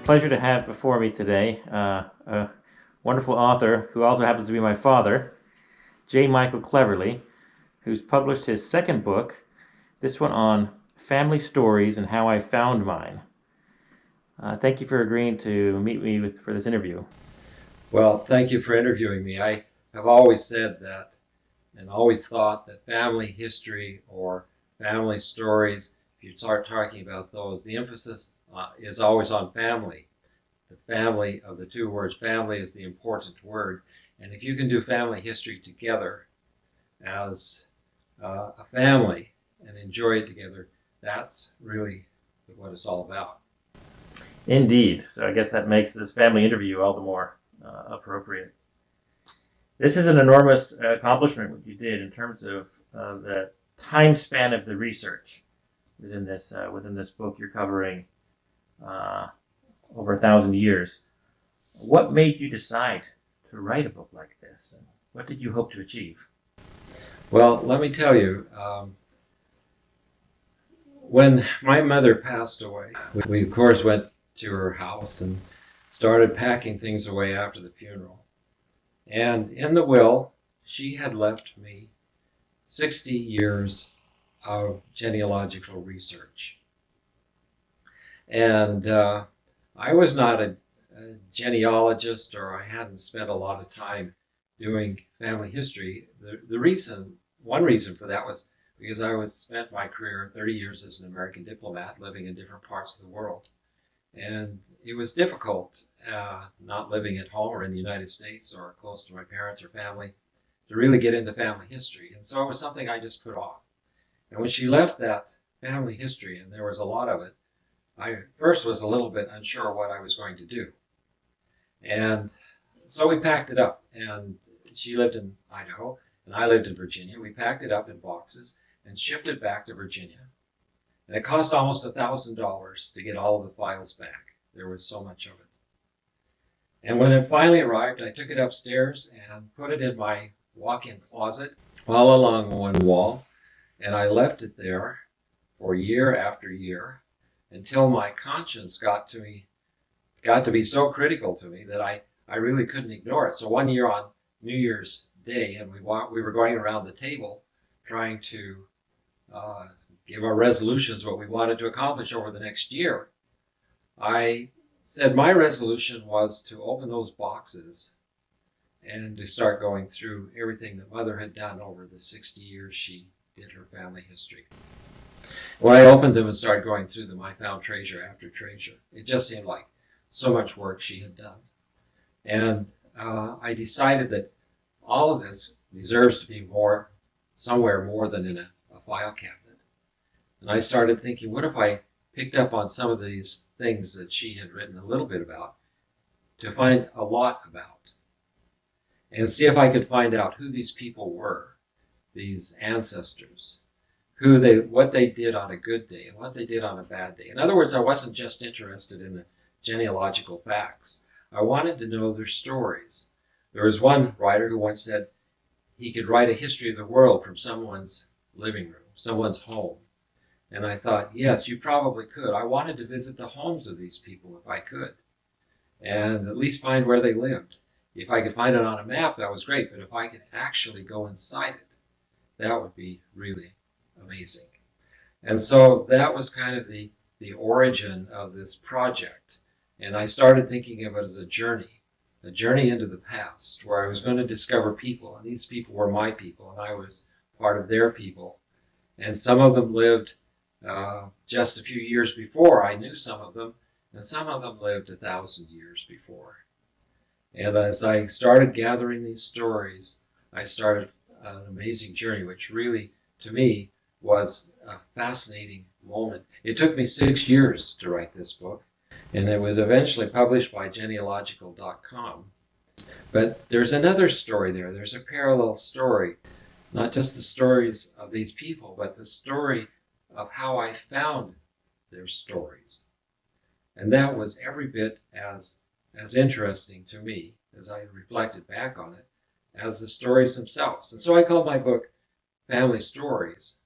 pleasure to have before me today a wonderful author who also happens to be my father, J. Michael Cleverly, who's published his second book, this one on family stories and how I found mine. Thank you for agreeing to meet me for this interview. Well, thank you for interviewing me. I have always said that and always thought that family history or family stories, if you start talking about those, the emphasis is always on family. The family of the two words, family is the important word. And if you can do family history together as a family and enjoy it together, that's really what it's all about. Indeed. So I guess that makes this family interview all the more appropriate. This is an enormous accomplishment what you did in terms of the time span of the research within this book. You're covering over 1,000 years. What made you decide to write a book like this, and what did you hope to achieve? Well, let me tell you, when my mother passed away, we of course went to her house and started packing things away after the funeral. And in the will, she had left me 60 years of genealogical research. And I was not a genealogist, or I hadn't spent a lot of time doing family history. One reason for that was because I spent my career 30 years as an American diplomat living in different parts of the world. And it was difficult not living at home or in the United States or close to my parents or family to really get into family history. And so it was something I just put off. And when she left that family history, and there was a lot of it, I first was a little bit unsure what I was going to do. And so we packed it up. And she lived in Idaho, and I lived in Virginia. We packed it up in boxes and shipped it back to Virginia. And it cost almost $1,000 to get all of the files back. There was so much of it. And when it finally arrived, I took it upstairs and put it in my walk-in closet all along one wall. And I left it there for year after year until my conscience got to be so critical to me that I really couldn't ignore it. So one year on New Year's Day, and we were going around the table trying to give our resolutions, what we wanted to accomplish over the next year, I said my resolution was to open those boxes and to start going through everything that Mother had done over the 60 years she did her family history. When I opened them and started going through them, I found treasure after treasure. It just seemed like so much work she had done. And I decided that all of this deserves to be somewhere more than in a file cabinet. And I started thinking, what if I picked up on some of these things that she had written a little bit about to find a lot about, and see if I could find out who these people were, these ancestors, what they did on a good day and what they did on a bad day. In other words, I wasn't just interested in the genealogical facts. I wanted to know their stories. There was one writer who once said he could write a history of the world from someone's living room, someone's home. And I thought, yes, you probably could. I wanted to visit the homes of these people if I could, and at least find where they lived. If I could find it on a map, that was great, but if I could actually go inside it, that would be really amazing. And so that was kind of the origin of this project. And I started thinking of it as a journey into the past, where I was going to discover people, and these people were my people, and I was part of their people. And some of them lived just a few years before. I knew some of them, and some of them lived 1,000 years before. And as I started gathering these stories, I started an amazing journey, which really, to me, was a fascinating moment. It took me 6 years to write this book, and it was eventually published by genealogical.com. But there's another story there. There's a parallel story, not just the stories of these people, but the story of how I found their stories. And that was every bit as interesting to me as I reflected back on it as the stories themselves. And so I called my book Family Stories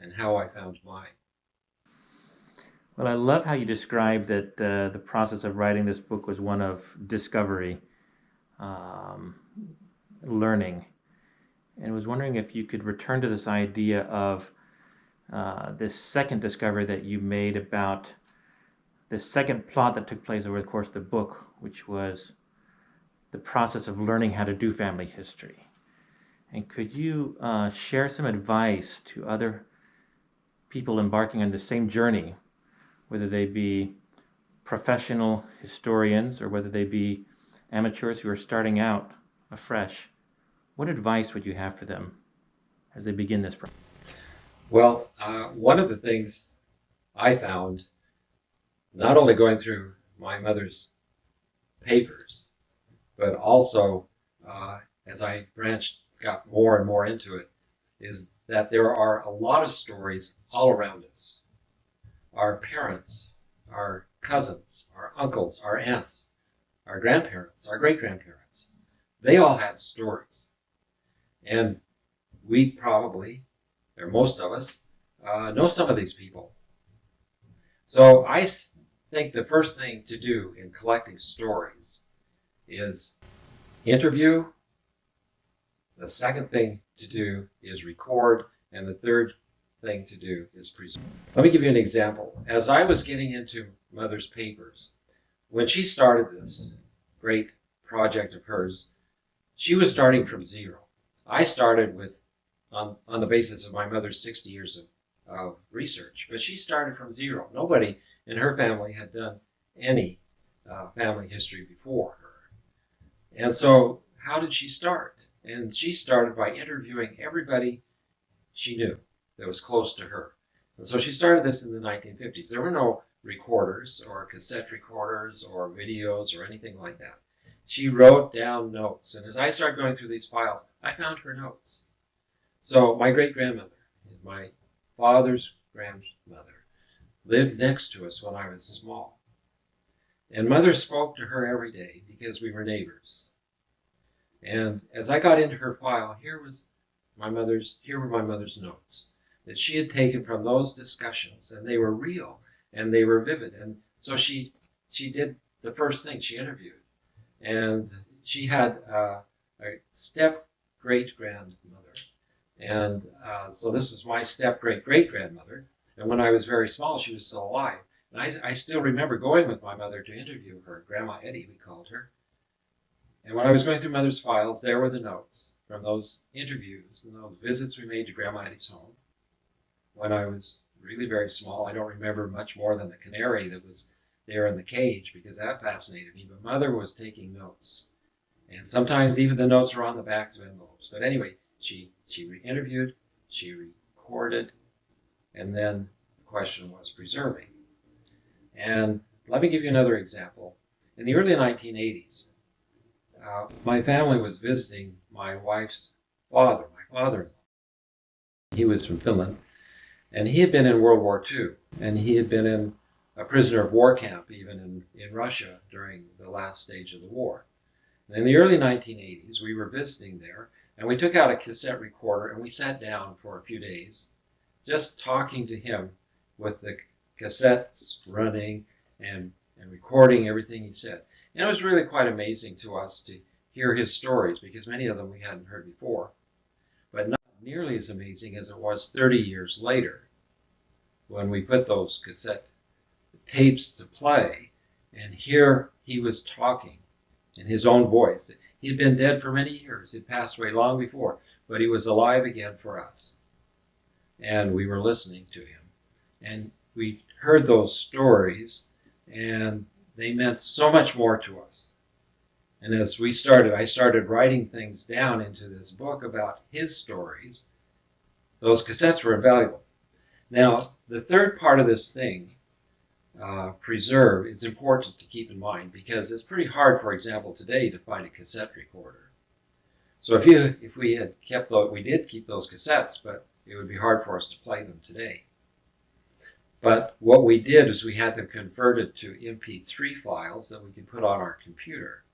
and How I Found Mine. Well, I love how you described that the process of writing this book was one of discovery, um, learning. And I was wondering if you could return to this idea of this second discovery that you made about the second plot that took place over the course of the book, which was the process of learning how to do family history. And could you share some advice to other people embarking on the same journey, whether they be professional historians or whether they be amateurs who are starting out afresh? What advice would you have for them as they begin this process? Well, one of the things I found, not only going through my mother's papers, but also as I got more and more into it, is that there are a lot of stories all around us. Our parents, our cousins, our uncles, our aunts, our grandparents, our great grandparents, they all had stories. And we probably, or most of us, know some of these people. So I think the first thing to do in collecting stories is interview. The second thing to do is record. And the third thing to do is preserve. Let me give you an example. As I was getting into Mother's papers, when she started this great project of hers, she was starting from zero. I started with on the basis of my mother's 60 years of research, but she started from zero. Nobody in her family had done any family history before her. And so how did she start? And she started by interviewing everybody she knew that was close to her. And so she started this in the 1950s. There were no recorders or cassette recorders or videos or anything like that. She wrote down notes. And as I started going through these files, I found her notes. So my great-grandmother, my father's grandmother, lived next to us when I was small. And Mother spoke to her every day because we were neighbors. And as I got into her file, here were my mother's notes that she had taken from those discussions, and they were real and they were vivid. And so she did the first thing, she interviewed. And she had a step great grandmother. And so this was my step great great grandmother. And when I was very small, she was still alive. And I still remember going with my mother to interview her, Grandma Eddie, we called her. And when I was going through Mother's files, there were the notes from those interviews and those visits we made to Grandma Eddie's home when I was really very small. I don't remember much more than the canary that was there in the cage because that fascinated me. But Mother was taking notes. And sometimes even the notes were on the backs of envelopes. But anyway, she interviewed, she recorded, and then the question was preserving. And let me give you another example. In the early 1980s, my family was visiting my wife's father, my father-in-law. He was from Finland, and he had been in World War II, and he had been in a prisoner of war camp even in Russia during the last stage of the war. And in the early 1980s, we were visiting there, and we took out a cassette recorder, and we sat down for a few days just talking to him with the cassettes running and recording everything he said. And it was really quite amazing to us to hear his stories because many of them we hadn't heard before, but not nearly as amazing as it was 30 years later when we put those cassette tapes to play and here he was talking in his own voice. He had been dead for many years. He'd passed away long before, but he was alive again for us. And we were listening to him. And we heard those stories and they meant so much more to us. And as I started writing things down into this book about his stories. Those cassettes were invaluable. Now, the third part of this thing, preserve, is important to keep in mind because it's pretty hard, for example, today to find a cassette recorder. So if we had kept those, we did keep those cassettes, but it would be hard for us to play them today. But what we did is we had them converted to MP3 files that we could put on our computer.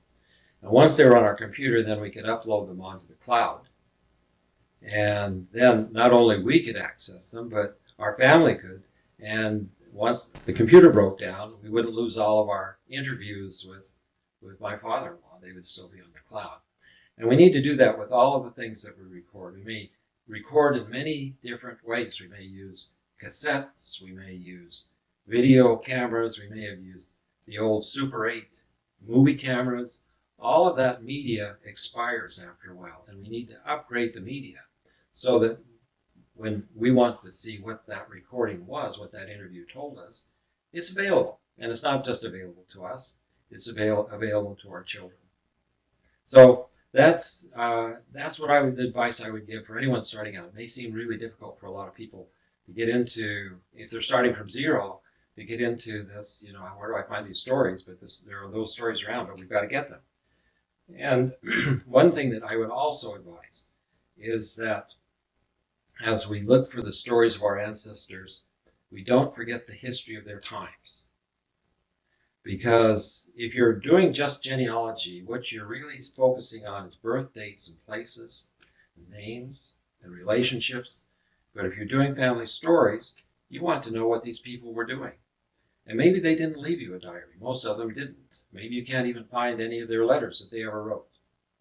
And once they were on our computer, then we could upload them onto the cloud. And then not only we could access them, but our family could. And once the computer broke down, we wouldn't lose all of our interviews with my father-in-law. They would still be on the cloud. And we need to do that with all of the things that we record. We may record in many different ways. We may use cassettes, we may use video cameras, we may have used the old Super 8 movie cameras. All of that media expires after a while, and we need to upgrade the media so that when we want to see what that recording was, what that interview told us, it's available. And it's not just available to us, it's available to our children. So that's the advice I would give for anyone starting out. It may seem really difficult for a lot of people to get into, if they're starting from zero, to get into this, where do I find these stories? But there are those stories around, but we've got to get them. And one thing that I would also advise is that as we look for the stories of our ancestors, we don't forget the history of their times. Because if you're doing just genealogy, what you're really focusing on is birth dates and places, and names and relationships. But if you're doing family stories, you want to know what these people were doing. And maybe they didn't leave you a diary. Most of them didn't. Maybe you can't even find any of their letters that they ever wrote.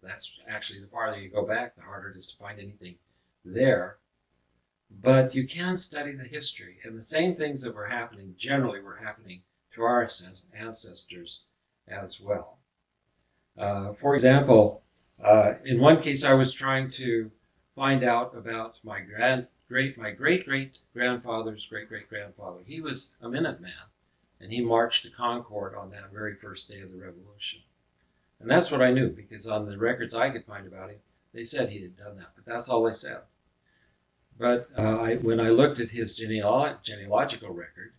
That's actually, the farther you go back, the harder it is to find anything there. But you can study the history. And the same things that were happening generally were happening to our ancestors as well. For example, in one case, I was trying to find out about my great-great-grandfather's great-great-grandfather. He was a Minuteman, and he marched to Concord on that very first day of the Revolution. And that's what I knew, because on the records I could find about him, they said he had done that, but that's all they said. But when I looked at his genealogical record,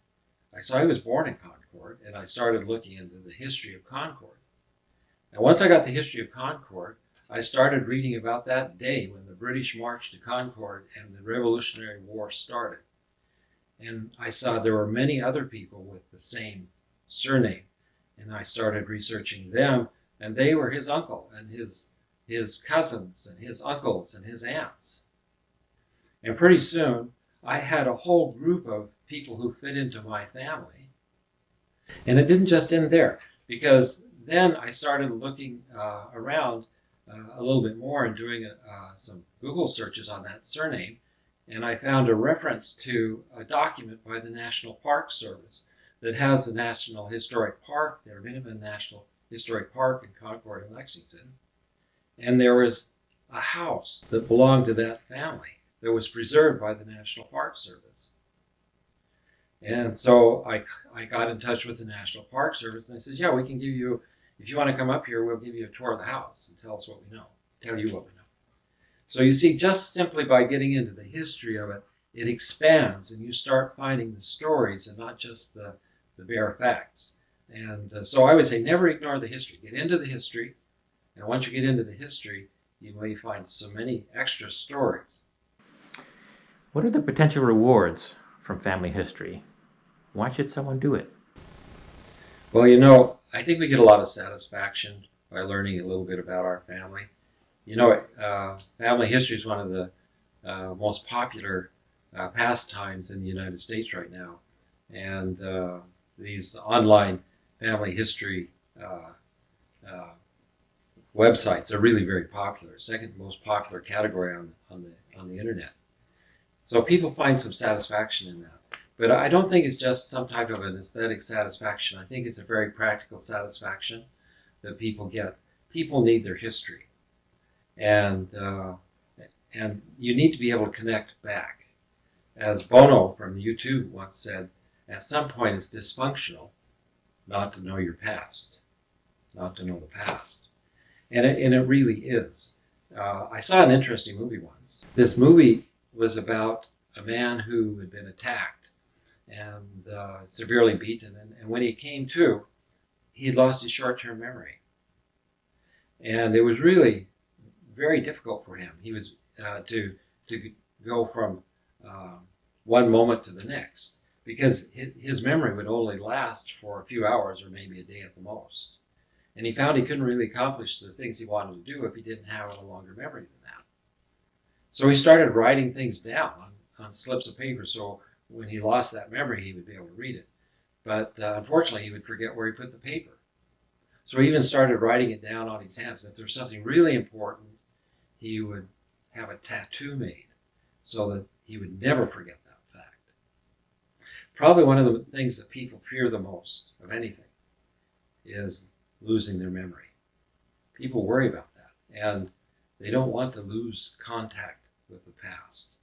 I saw he was born in Concord, and I started looking into the history of Concord. And once I got the history of Concord, I started reading about that day when the British marched to Concord and the Revolutionary War started. And I saw there were many other people with the same surname. And I started researching them, and they were his uncle and his cousins and his uncles and his aunts. And pretty soon, I had a whole group of people who fit into my family. And it didn't just end there, because then I started looking around a little bit more and doing some Google searches on that surname, and I found a reference to a document by the National Park Service that has the National Historic Park there, Minuteman National Historic Park in Concord and Lexington. And there was a house that belonged to that family that was preserved by the National Park Service. And so I got in touch with the National Park Service, and they said, yeah, we can give you, if you want to come up here, we'll give you a tour of the house and tell us what we know, tell you what we know. So you see, just simply by getting into the history of it, it expands, and you start finding the stories and not just the bare facts. And so I would say never ignore the history. Get into the history, and once you get into the history, you may find so many extra stories. What are the potential rewards from family history? Why should someone do it? Well, I think we get a lot of satisfaction by learning a little bit about our family. Family history is one of the most popular pastimes in the United States right now. And these online family history websites are really very popular. Second most popular category on the internet. So people find some satisfaction in that. But I don't think it's just some type of an aesthetic satisfaction. I think it's a very practical satisfaction that people get. People need their history. And you need to be able to connect back. As Bono from U2 once said, at some point it's dysfunctional not to know your past, not to know the past. And it really is. I saw an interesting movie once. This movie was about a man who had been attacked and severely beaten. And when he came to, he had lost his short-term memory. And it was really very difficult for him. He was to go from one moment to the next, because his memory would only last for a few hours or maybe a day at the most. And he found he couldn't really accomplish the things he wanted to do if he didn't have a longer memory than that. So he started writing things down on slips of paper. So when he lost that memory, he would be able to read it. But unfortunately, he would forget where he put the paper. So he even started writing it down on his hands. If there's something really important, he would have a tattoo made so that he would never forget that fact. Probably one of the things that people fear the most of anything is losing their memory. People worry about that, and they don't want to lose contact with the past.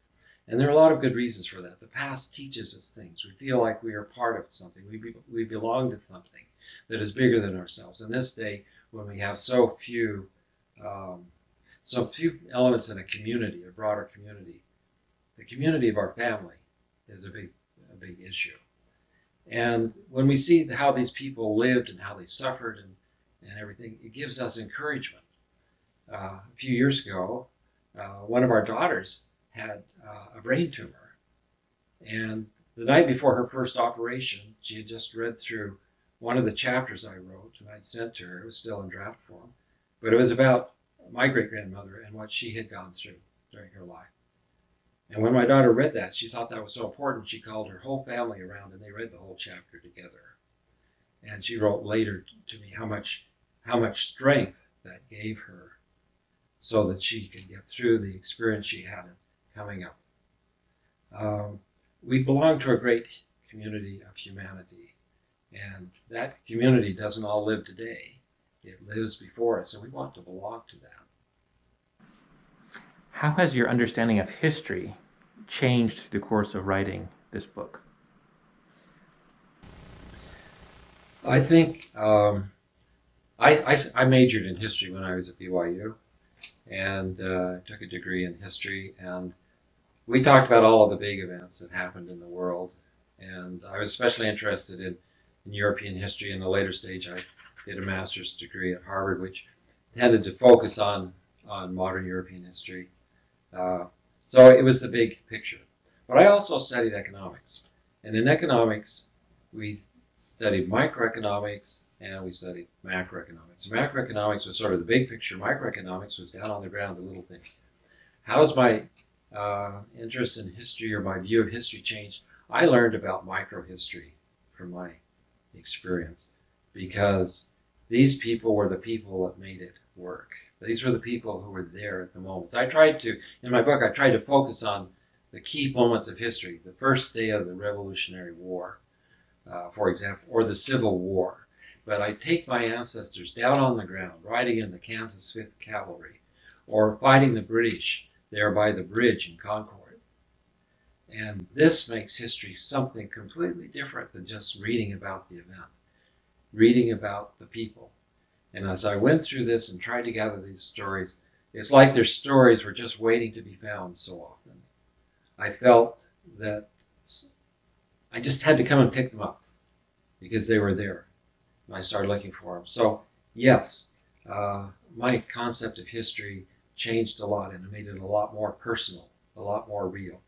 And there are a lot of good reasons for that. The past teaches us things. We feel like we are part of something. We belong to something that is bigger than ourselves. In this day, when we have so few elements in a community, a broader community, the community of our family is a big issue. And when we see how these people lived and how they suffered and everything, it gives us encouragement. A few years ago, one of our daughters had a brain tumor. And the night before her first operation, she had just read through one of the chapters I wrote and I'd sent to her. It was still in draft form. But it was about my great-grandmother and what she had gone through during her life. And when my daughter read that, she thought that was so important, she called her whole family around and they read the whole chapter together. And she wrote later to me how much strength that gave her so that she could get through the experience she had coming up. We belong to a great community of humanity, and that community doesn't all live today. It lives before us, and we want to belong to that. How has your understanding of history changed through the course of writing this book? I think I majored in history when I was at BYU, and took a degree in history, and we talked about all of the big events that happened in the world, and I was especially interested in European history. In the later stage, I did a master's degree at Harvard, which tended to focus on modern European history. So it was the big picture. But I also studied economics, and in economics, we studied microeconomics and we studied macroeconomics. Macroeconomics was sort of the big picture. Microeconomics was down on the ground, the little things. How has my interest in history or my view of history changed? I learned about microhistory from my experience, because these people were the people that made it work. These were the people who were there at the moments. In my book, I tried to focus on the key moments of history. The first day of the Revolutionary War, for example, or the Civil War. But I take my ancestors down on the ground, riding in the Kansas 5th Cavalry, or fighting the British there by the bridge in Concord. And this makes history something completely different than just reading about the event, reading about the people. And as I went through this and tried to gather these stories, it's like their stories were just waiting to be found so often. I felt that I just had to come and pick them up because they were there. And I started looking for them. So, yes, my concept of history changed a lot, and it made it a lot more personal, a lot more real.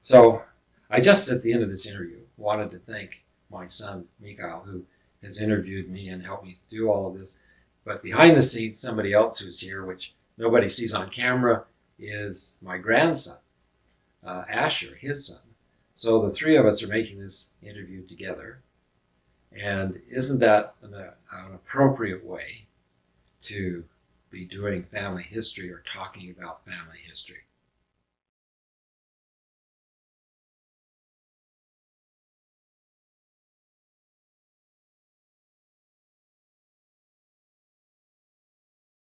So, I just, at the end of this interview, wanted to thank my son, Mikhail, who has interviewed me and helped me do all of this. But behind the scenes, somebody else who's here, which nobody sees on camera, is my grandson, Asher, his son. So the three of us are making this interview together. And isn't that an appropriate way to be doing family history or talking about family history?